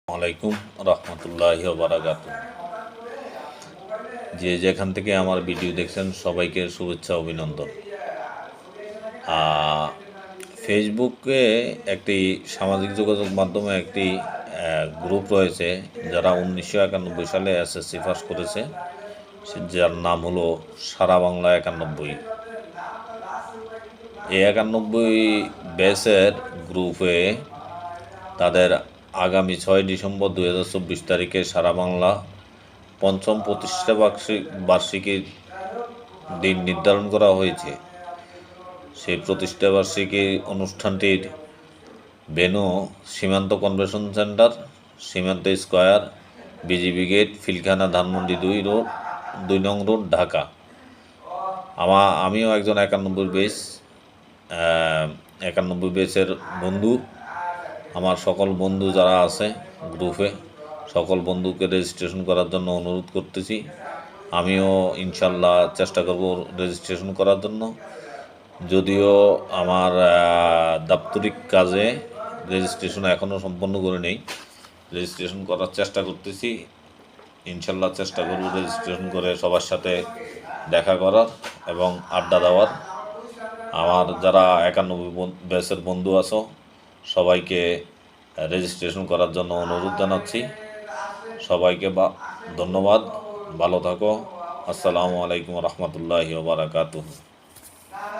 আলাইকুম রহমতুল্লাহি ওয়া বারাকাতুহু। যে যেখান থেকে আমার ভিডিও দেখছেন সবাইকে শুভেচ্ছা অভিনন্দন। ফেসবুকে একটি সামাজিক যোগাযোগ মাধ্যমে একটি গ্রুপ রয়েছে যারা 1991 সালে এসএসসি পাস করেছে, যার নাম হলো সারা বাংলা 91। এই 91 ব্যাচের গ্রুপে তাদের আগামী 6 ডিসেম্বর 2024 তারিখে সারা বাংলা পঞ্চম প্রতিষ্ঠা বার্ষিকীর দিন নির্ধারণ করা হয়েছে। সেই প্রতিষ্ঠাবার্ষিকী অনুষ্ঠানটির ভেন্যু সীমান্ত কনভেনশন সেন্টার, সীমান্ত square, BGB gate, Pilkhana, Dhanmondi 2 নং রোড, ঢাকা। আমিও একজন 91 ব্যাচের বন্ধু। আমার সকল বন্ধু যারা আছে গ্রুপে, সকল বন্ধুকে রেজিস্ট্রেশন করার জন্য অনুরোধ করতেছি। আমিও ইনশাল্লাহ চেষ্টা করব রেজিস্ট্রেশন করার জন্য, যদিও আমার দাপ্তরিক কাজে রেজিস্ট্রেশন এখনও সম্পন্ন করে নেই। রেজিস্ট্রেশন করার চেষ্টা করতেছি, ইনশাল্লাহ চেষ্টা করব রেজিস্ট্রেশন করে সবার সাথে দেখা করার এবং আড্ডা দেওয়ার। আমার যারা 91 ব্যাচের বন্ধু আছো সবাইকে রেজিস্ট্রেশন করার জন্য অনুরোধ জানাচ্ছি। সবাইকে ধন্যবাদ। ভালো থাকো। আসসালামু আলাইকুম রহমতুল্লাহি ওয়া বারাকাতুহু।